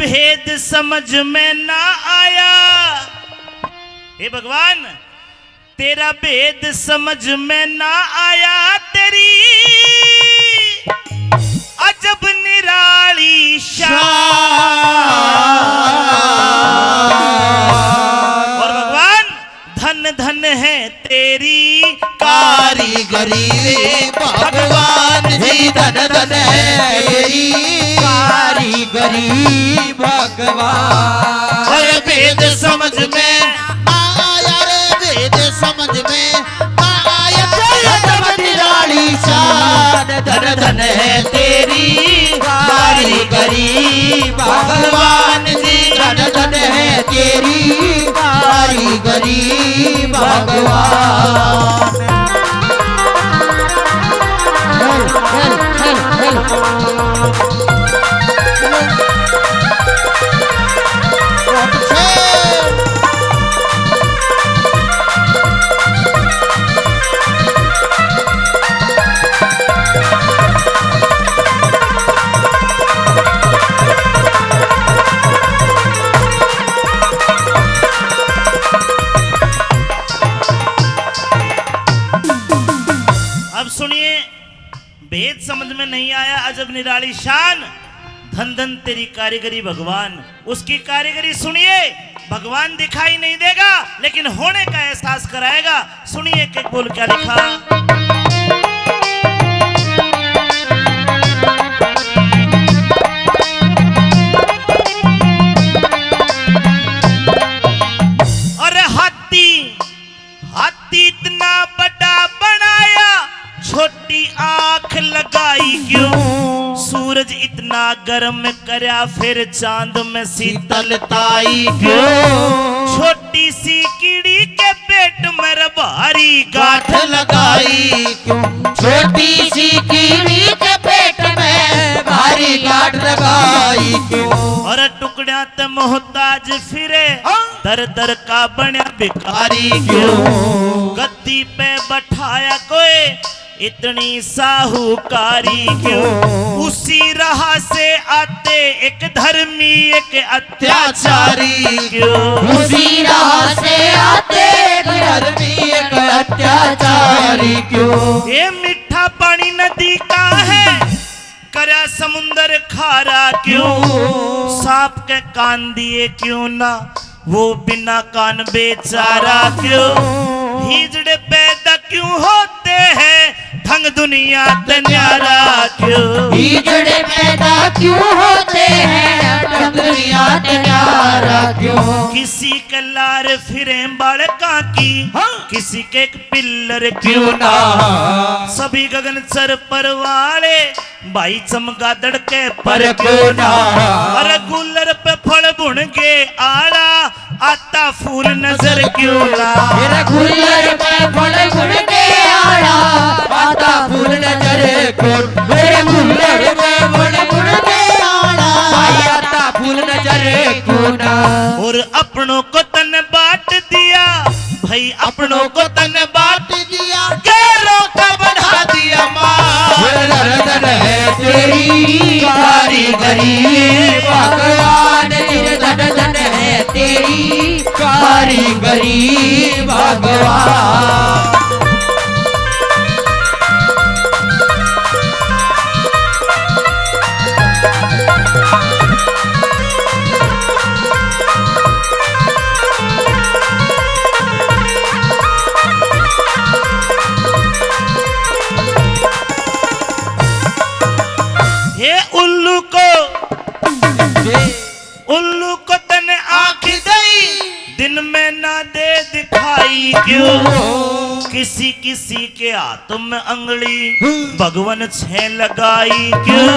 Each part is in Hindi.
भेद समझ में ना आया। हे भगवान तेरा भेद समझ में ना आया, तेरी अजब निराली शान। और भगवान धन धन है तेरी कारीगरी, भगवान जी धन धन है तेरी कारीगरी भगवान। और भेद समझ में आया रे, भेद समझ में आया, अजब निराली शान। धन धन है तेरी कारीगरी भगवान जी, धन धन है तेरी कारीगरी भगवान। अब सुनिए, भेद समझ में नहीं आया, अजब निराली शान। धन धन तेरी कारीगरी भगवान। उसकी कारीगरी सुनिए, भगवान दिखाई नहीं देगा लेकिन होने का एहसास कराएगा। सुनिए एक एक बोल क्या लिखा। अरे हाथी हाथी इतना बड़ा बनाया, छोटी आंख लगाई क्यों? सूरज इतना गर्म करया, फिर चांद में शीतलताई क्यों? छोटी सी कीड़ी के पेट में भारी गांठ लगाई क्यों? छोटी सी कीड़ी के पेट में भारी गांठ लगाई क्यों? और टुकड़ा ते मोहताज फिरे, दर दर का बना भिखारी क्यों? गद्दी पे बैठाया कोई, इतनी साहूकारी क्यों? उसी राह से आते एक धर्मी एक अत्याचारी क्यों? उसी राह से आते एक धर्मी एक अत्याचारी क्यों? ये मीठा पानी नदी का है, करा समुंदर खारा क्यों? सांप के कान दिए क्यों ना, वो बिना कान बेचारा क्यों? हिजड़े पैदा क्यों होते हैं, ढंग दुनिया ते न्यारा क्यों? हिजड़े पैदा क्यों होते हैं, ढंग दुनिया ते न्यारा क्यों? किसी के लार फिरे बालका की, किसी के एक पिल्लर क्यों ना? सभी गगन सर पर वाले, भाई चमगादड़ के पर क्यों ना? अरे गुलर पे फल बुन गे आड़ा, आता फूल नजर क्यों ना? मेरा गुलर पे फल बुन गे आड़ा, आता फूल नजर क्यों? मेरे गुलर पे फल बुन गे आड़ा, आता फूल नजर क्यों ना? और अपनों को तन बांट दिया, भाई अपनों को तन बांट दिया, गैरों का बढ़ा दिया मान। धन है तेरी कारीगरी भगवान, धन धन है तेरी कारीगरी भगवान। उल्लू को तने आँख दई, दिन में ना दे दिखाई क्यों? किसी किसी के हाथ में अंगली, भगवन छे लगाई क्यों?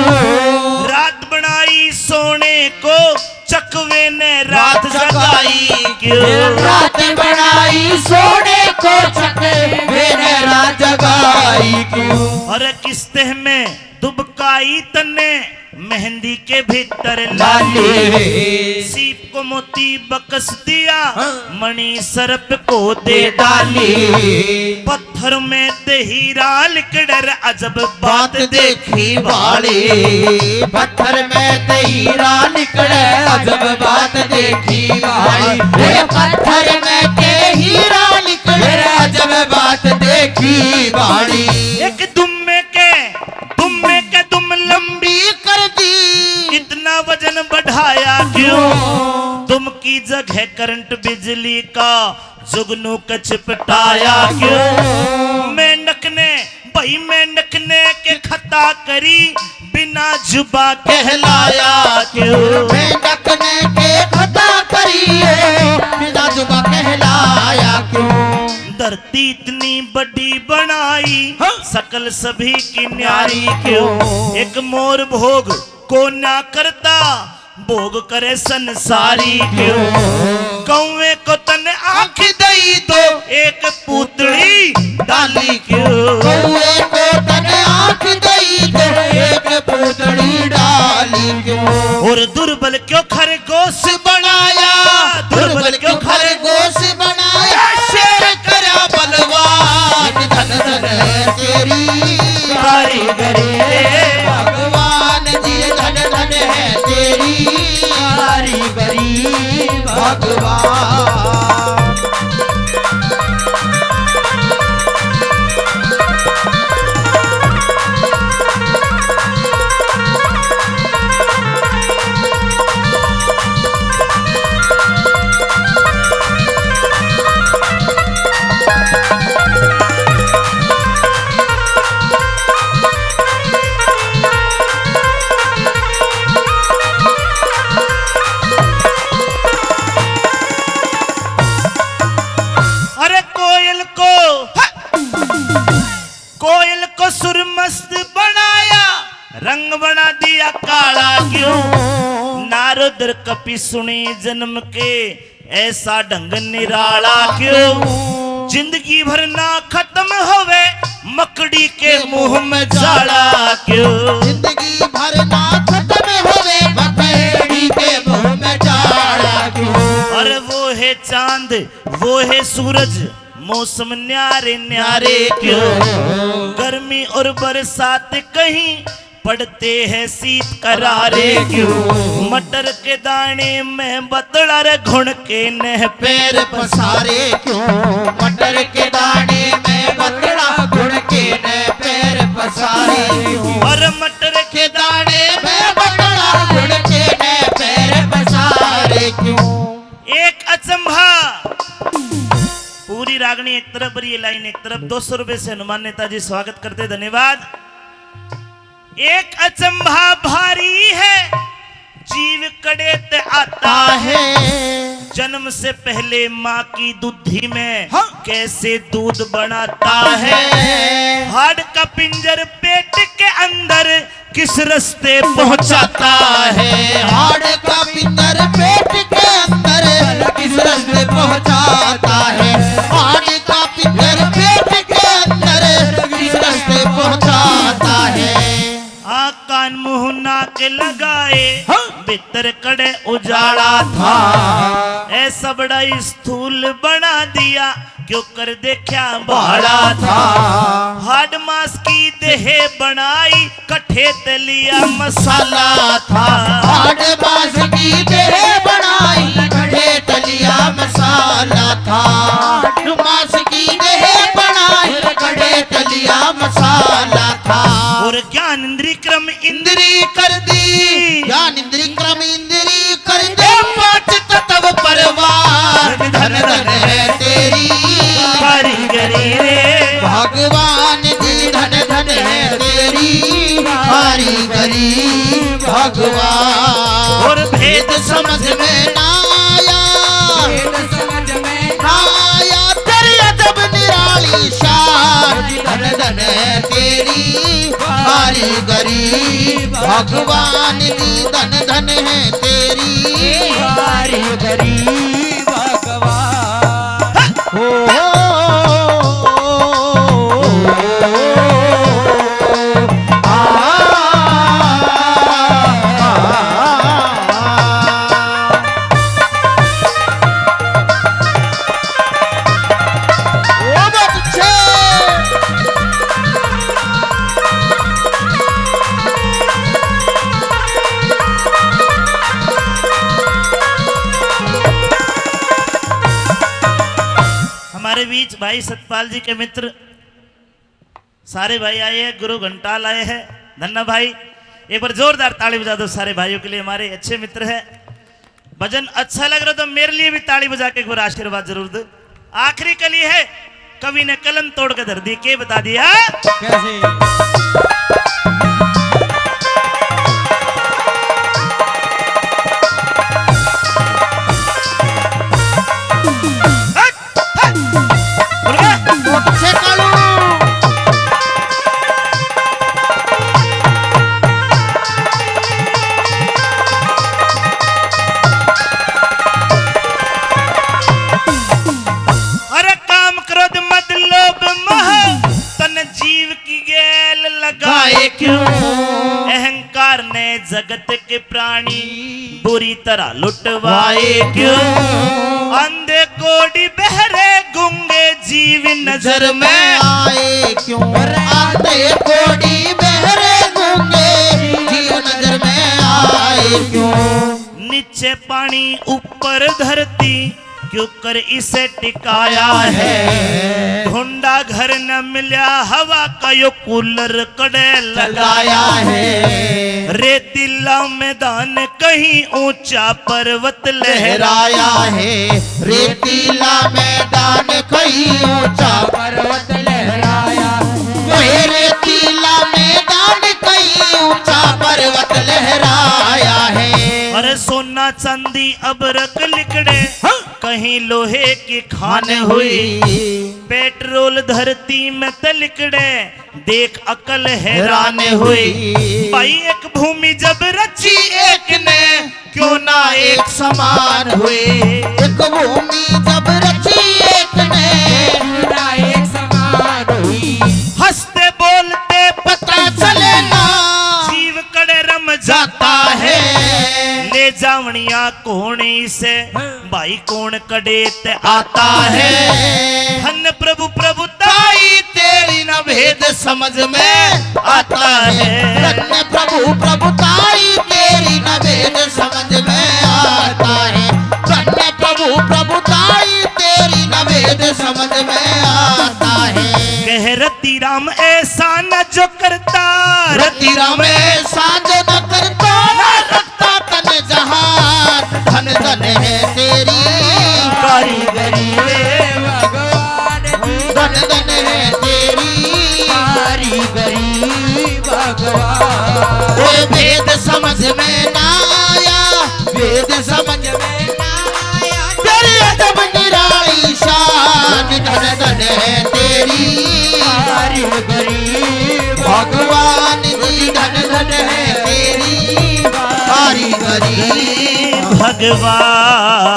रात बनाई सोने को, चकवे ने रात जगाई क्यों? रात बनाई सोने को, चकवे ने रात जगाई क्यों? और किस्ते में दुबकाई तने, मेहंदी के भीतर लाली। सीप को मोती बकस दिया, हाँ। मणि सर्प को दे डाली, पत्थर में ते हीरा लिकड़र अजब बात देखी वाली, पत्थर में ते हीरा निकले अजब बात देखी वाली, पत्थर में ते हीरा निकले अजब बात देखी वाली। एक दुम्मे के दुम लंबी कर दी, इतना वजन बढ़ाया क्यों? दुम की जगह करंट बिजली का जुगनू का चिपटाया क्यों? मेंढक ने के खता करी, बिना जुबा कहलाया क्यों? मेंढक ने के खता करी, बिना जुबा कहलाया क्यों? धरती इतनी बड़ी बनाई, हाँ। सकल सभी की न्यारी क्यों? एक मोर भोग को ना करता, भोग करे संसारी क्यों? कौवे को तन आँख दई दो, एक पूतली डाली क्यों? कौवे को तने आँख दई दो, एक पूतली डाली क्यों? और दुर्बल क्यों खरगोश बनाया, दुर्बल क्यों खरगोश बनाया? शेर करा बलवान, धन धन तेरी कारीगरी, भगवान जी धन धन है तेरी कारीगरी भगवान। कोयल को सुरमस्त बनाया, रंग बना दिया काला क्यों? नारद कपि सुनी जन्म के, ऐसा ढंग निराला क्यों? जिंदगी भर ना खत्म होवे, मकड़ी के मुंह में जाला क्यों? जिंदगी भर ना खत्म होवे, मकड़ी के मुंह में जाला क्यों? अरे वो है चांद, वो है सूरज, मौसम न्यारे न्यारे क्यों? गर्मी और बरसात कहीं पड़ते हैं शीत करारे क्यों? मटर के दाने में बतड़ा रे घुन के नह पैर पसारे क्यों? मटर के दाने में बतड़ा घुन के नह पैर पसारे क्यों? और मटर के दाने में बतड़ा घुन के नह पैर पसारे क्यों? एक अचंभा, पूरी रागनी एक तरफ और ये लाइन एक तरफ। 200 रुपए से हनुमान नेताजी स्वागत करते, धन्यवाद। एक अचंभा भारी है, जीव कड़े ते आता है, जन्म से पहले माँ की दूधी में कैसे दूध बनाता है? हाड का पिंजर पेट के अंदर किस रास्ते पहुंचाता है? हाड का पिंजर पेट के अंदर किस रास्ते पहुंचाता है? हाड का पिंजर पेट के अंदर किस रास्ते पहुंचाता है? कान मुंह नाक लगाए, भीतर कड़े उजाड़ा था, ऐसा बड़ा स्थूल बना दिया, क्यों कर देखा भाड़ा था? हाड मास की देह बनाई, कट्ठे तलिया मसाला था। हाड मास की देह बनाई, कट्ठे तलिया मसाला था। हाड मास की देह बनाई, कट्ठे तलिया मसाला था। और ज्ञान इंद्री क्रम इंद्री कर दी, ज्ञान इंद्री क्रम इंद्री कर दे, पांच तत्व परवान, धन धन है तेरी कारीगरी रे भगवान जी, धन धन है तेरी कारीगरी भगवान। और भेद समझ में ना आया, ना आया तेरी अजब निराली शान, धन धन है तेरी कारीगरी भगवान जी, धन धन है तेरी कारीगरी भगवान। हो हमारे बीच भाई सतपाल जी के मित्र सारे भाई आए हैं, गुरु घंटाल आए हैं, धन्ना भाई, एक बार जोरदार ताली बजा दो सारे भाइयों के लिए, हमारे अच्छे मित्र हैं। भजन अच्छा लग रहा तो मेरे लिए भी ताली बजा के एक बार आशीर्वाद जरूर दो। आखिरी कली है, कवि ने कलम तोड़ के धर दी, के बता दिया कैसे? अहंकार ने जगत के प्राणी बुरी तरह लुटवाए क्यों? अंधे कोड़ी बहरे गूंगे जीव नजर में आए क्यों? अंधे कोड़ी बहरे गूंगे जीव नजर में आए क्यों? नीचे पानी ऊपर धरती क्यों कर इसे टिकाया है? ढूंढा घर न मिला हवा का यो कूलर कड़े लगाया है। रेतीला मैदान कहीं ऊंचा पर्वत लहराया है। रेतीला मैदान कहीं ऊंचा पर्वत लहराया है। रेतीला मैदान कहीं ऊंचा पर्वत लहराया है। अरे सोना चांदी अब रख लिकड़े कहीं लोहे की खान हुई। पेट्रोल धरती में तलिकड़े देख अकल हैरान हुई। भाई एक भूमि जब रची एक ने क्यों ना एक समान हुई। एक भूमि जब रची एक ने क्यों ना एक समान हुई। हंसते बोलते पता चले ना जीव कड़े रम जाता है। ले जावनिया कोणी से भाई कौन कड़े ते आता है। धन प्रभु प्रभुताई तेरी न भेद समझ में आता है। धन प्रभु प्रभुताई तेरी न भेद समझ में आता है। धन प्रभु प्रभुताई तेरी न भेद समझ में आता है। कह रति राम ऐसा न जो करता, रति राम ऐसा जो न करता, रखता तन जहान। धन धन है तेरी कारीगरी भगवान धन धन है तेरी कारीगरी भगवान। ओ वेद समझ में ना आया, वेद समझ में ना आया, तेरी अजब निराली शान। धन धन है तेरी कारीगरी भगवान जी। धन धन है तेरी कारीगरी भगवान।